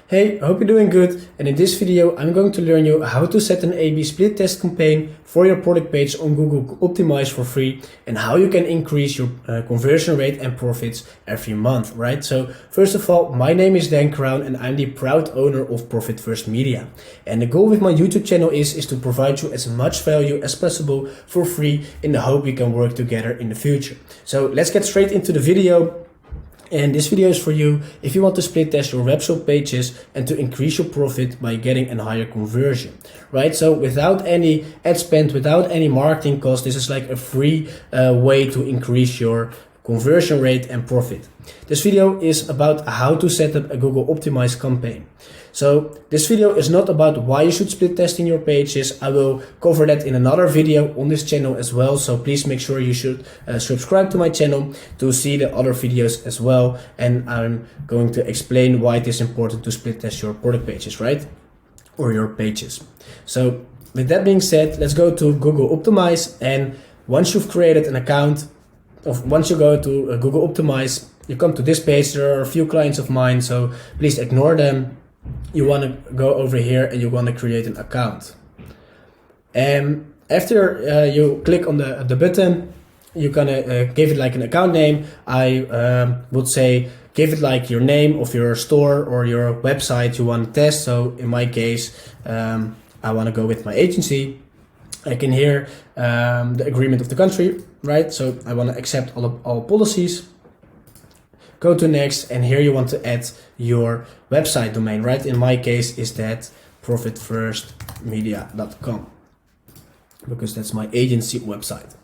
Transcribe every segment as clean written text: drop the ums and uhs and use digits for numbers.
Hey, I hope you're doing good, and in this video I'm going to learn you how to set an A/B split test campaign for your product page on Google Optimize for free and how you can increase your conversion rate and profits every month, right? So first of all, my name is Dan Crown and I'm the proud owner of Profit First Media. And the goal with my YouTube channel is to provide you as much value as possible for free in the hope we can work together in the future. So let's get straight into the video. And this video is for you if you want to split test your webshop pages and to increase your profit by getting a higher conversion, right? So without any ad spend, without any marketing cost, this is like a free way to increase your conversion rate and profit. This video is about how to set up a Google Optimize campaign. So this video is not about why you should split testing your pages. I will cover that in another video on this channel as well. So please make sure you should subscribe to my channel to see the other videos as well. And I'm going to explain why it is important to split test your product pages, right? Or your pages. So with that being said, let's go to Google Optimize. And once you've created an account, once you go to Google Optimize, you come to this page. There are a few clients of mine, so please ignore them. You want to go over here and you want to create an account. And after you click on the button, you're gonna give it like an account name. I would say give it like your name of your store or your website you want to test. So in my case, I want to go with my agency. I can hear the agreement of the country, right? So I want to accept all policies. Go to next, and here you want to add your website domain, right? In my case is that profitfirstmedia.com because that's my agency website.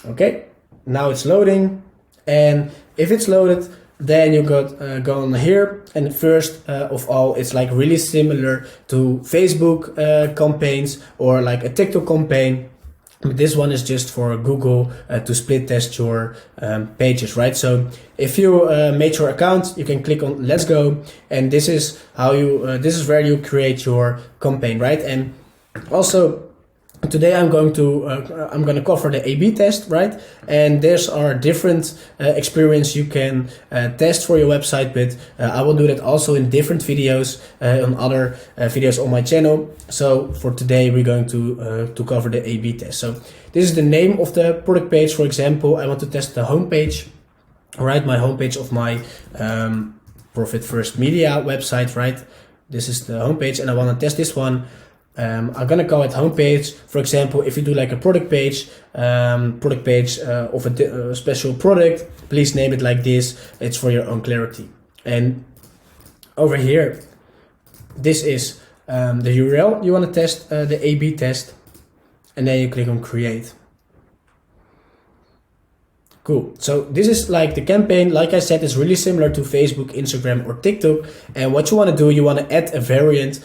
Okay, now it's loading, and if it's loaded, then you go on here, and first of all, it's like really similar to Facebook campaigns or like a TikTok campaign. But this one is just for Google to split test your pages, right? So if you made your account, you can click on Let's Go, and this is how you this is where you create your campaign, right? And also today I'm going to cover the A/B test, right? And there's are different experience you can test for your website, but I will do that also in different videos on other videos on my channel. So for today we're going to cover the A/B test. So this is the name of the product page. For example, I want to test the homepage, right? My homepage of my Profit First Media website, right? This is the homepage, and I want to test this one. I'm gonna call it homepage. For example, if you do like a product page of a special product, please name it like this. It's for your own clarity. And over here, this is the URL you want to test the A/B test, and then you click on create. Cool. So this is like the campaign. Like I said, it's really similar to Facebook, Instagram, or TikTok. And what you want to do, you want to add a variant.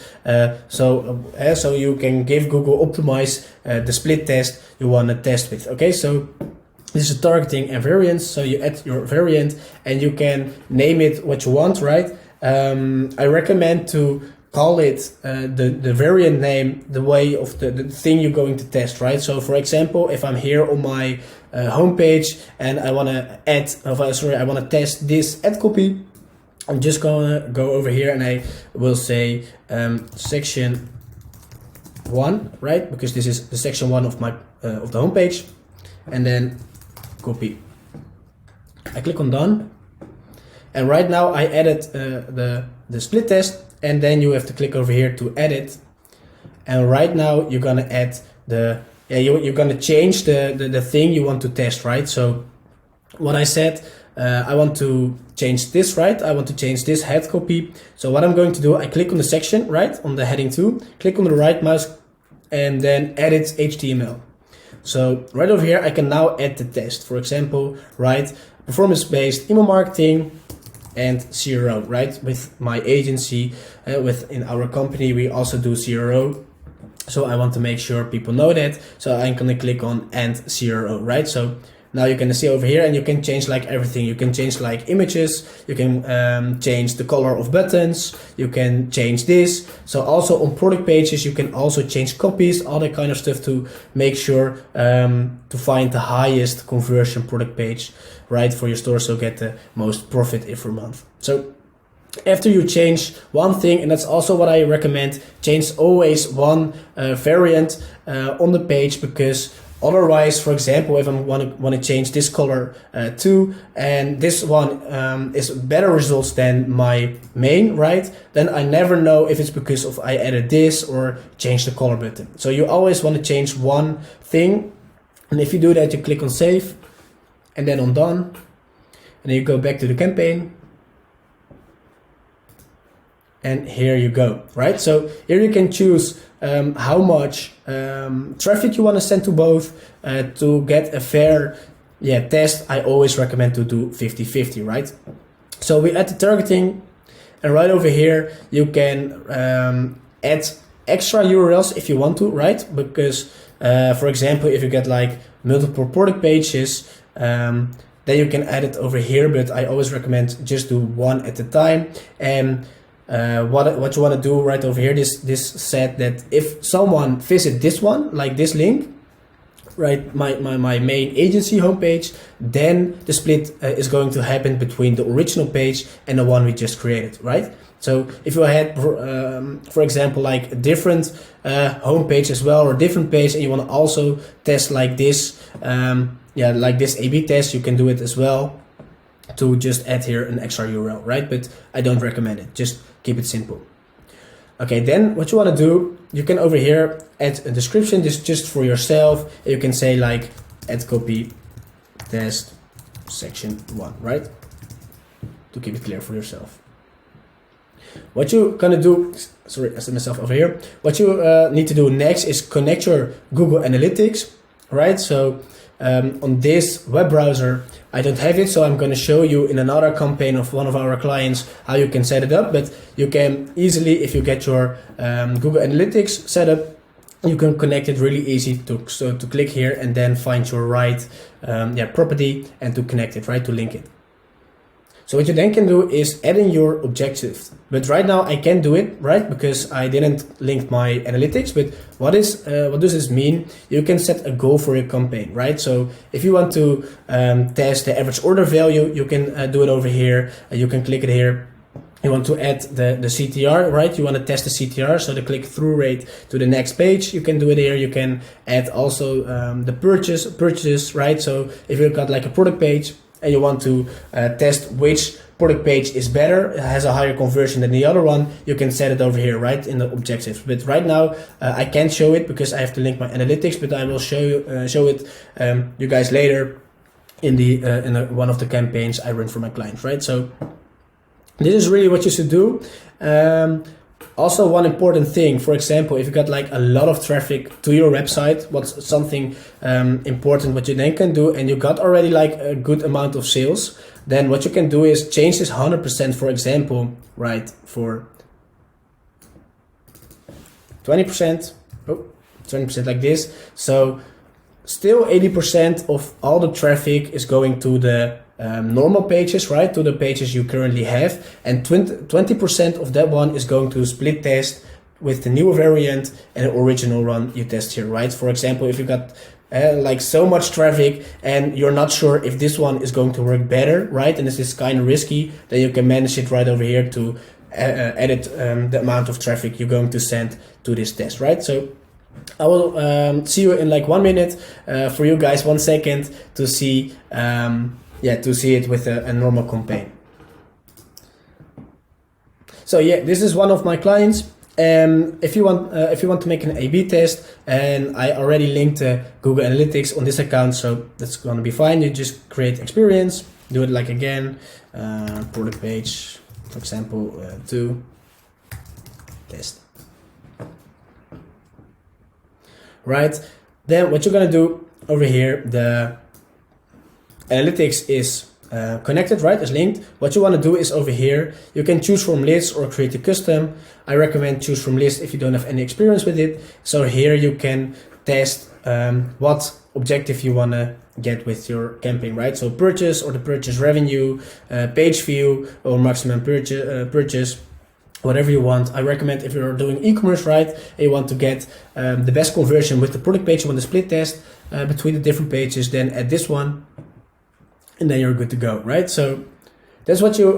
So you can give Google Optimize the split test you want to test with. Okay, so this is targeting and variants. So you add your variant and you can name it what you want, right? I recommend to call it the variant name the way of the thing you're going to test, right? So for example, if I'm here on my homepage and I want to I want to test this ad copy, I'm just gonna go over here and I will say section 1, right? Because this is the section 1 of my of the homepage, and then copy. I click on done, and right now I added the split test. And then you have to click over here to edit. And right now you're gonna add you're gonna change the thing you want to test, right? So what I said, I want to change this, right? I want to change this head copy. So what I'm going to do, I click on the section, right? On the heading 2, click on the right mouse and then edit HTML. So right over here, I can now add the test. For example, right? Performance-based email marketing and CRO, right? With my agency, within our company, we also do CRO. So I want to make sure people know that. So I'm gonna click on and CRO, right? So now you can see over here, and you can change like everything. You can change like images, you can change the color of buttons, you can change this. So also on product pages, you can also change copies, all that kind of stuff to make sure to find the highest conversion product page, right, for your store, so get the most profit every month. So after you change one thing, and that's also what I recommend, change always one variant on the page, because otherwise, for example, if I want to change this color too, and this one is better results than my main, right? Then I never know if it's because of I added this or change the color button. So you always want to change one thing, and if you do that, you click on save, and then on done, and then you go back to the campaign. And here you go, right? So here you can choose how much traffic you want to send to both to get a fair test. I always recommend to do 50-50, right? So we add the targeting, and right over here you can add extra URLs if you want to, right? Because for example, if you get like multiple product pages, then you can add it over here, but I always recommend just do one at a time. And what you want to do right over here, this said that if someone visit this one, like this link, right, my main agency homepage, then the split is going to happen between the original page and the one we just created, right? So if you had, for example, like a different homepage as well, or a different page, and you want to also test like this, like this A/B test, you can do it as well, to just add here an extra URL, right? But I don't recommend it. Just keep it simple. Okay, then what you want to do, you can over here add a description. This is just for yourself. You can say like add copy test section 1, right? To keep it clear for yourself. What you're gonna do, sorry, I said myself over here. What you need to do next is connect your Google Analytics, right? So on this web browser, I don't have it, so I'm going to show you in another campaign of one of our clients how you can set it up. But you can easily, if you get your Google Analytics set up, you can connect it really easy to click here and then find your right property and to connect it, right, to link it. So what you then can do is add in your objectives. But right now I can't do it, right? Because I didn't link my analytics. But what does this mean? You can set a goal for your campaign, right? So if you want to test the average order value, you can do it over here. You can click it here. You want to add the CTR, right? You want to test the CTR, so the click-through rate to the next page. You can do it here. You can add also the purchase, right? So if you've got like a product page, and you want to test which product page is better, has a higher conversion than the other one, you can set it over here, right, in the objectives. But right now I can't show it because I have to link my analytics, but I will show it you guys later in one of the campaigns I run for my clients, right? So this is really what you should do. Also, one important thing, for example, if you got like a lot of traffic to your website, what's something important what you then can do, and you got already like a good amount of sales, then what you can do is change this 100%, for example, right, for 20%, 20% like this. So still 80% of all the traffic is going to the normal pages, right, to the pages you currently have, and 20% of that one is going to split test with the new variant and the original one you test here, right? For example, if you got like so much traffic and you're not sure if this one is going to work better, right, and this is kind of risky, then you can manage it right over here to edit the amount of traffic you're going to send to this test, right? So I will see you in like 1 minute, for you guys 1 second to see to see it with a normal campaign. So yeah, this is one of my clients. If you want to make an A/B test, and I already linked Google Analytics on this account, so that's going to be fine. You just create experience, do it like again, product page, for example, 2 test. Right, then what you're gonna do over here, the analytics is connected, right, is linked. What you want to do is over here, you can choose from list or create a custom. I recommend choose from list if you don't have any experience with it. So here you can test what objective you want to get with your campaign, right? So purchase or the purchase revenue, page view or maximum purchase, whatever you want. I recommend if you're doing e-commerce, right, and you want to get the best conversion with the product page, you want to split test between the different pages, then add this one, and then you're good to go, right? So That's what you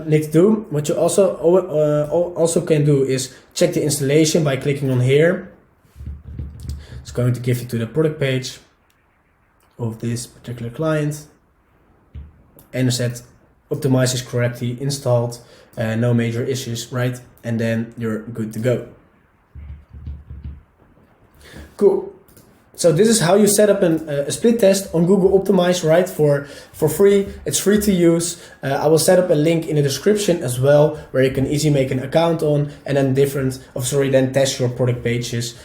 need to do. What you also can do is check the installation by clicking on here. It's going to give you to the product page of this particular client. NZ Optimize is correctly installed, no major issues, right? And then you're good to go. Cool. So this is how you set up a split test on Google Optimize, right? For free. It's free to use. I will set up a link in the description as well, where you can easily make an account on, and then test your product pages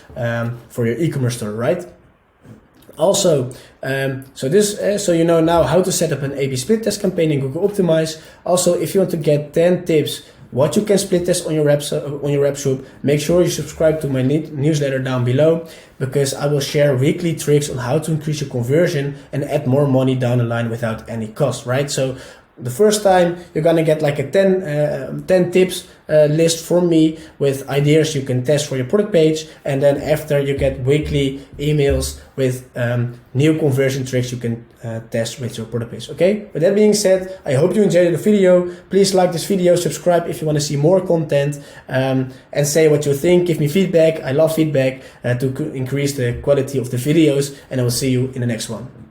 for your e-commerce store, right? Also, so you know now how to set up an A/B split test campaign in Google Optimize. Also, if you want to get 10 tips what you can split test on your web shop, make sure you subscribe to my newsletter down below, because I will share weekly tricks on how to increase your conversion and add more money down the line without any cost, right? So the first time you're gonna get like a 10 tips list from me with ideas you can test for your product page, and then after you get weekly emails with new conversion tricks you can test with your product page. Okay, with that being said, I hope you enjoyed the video. Please like this video, subscribe if you want to see more content, and say what you think. Give me feedback. I love feedback to increase the quality of the videos, and I will see you in the next one.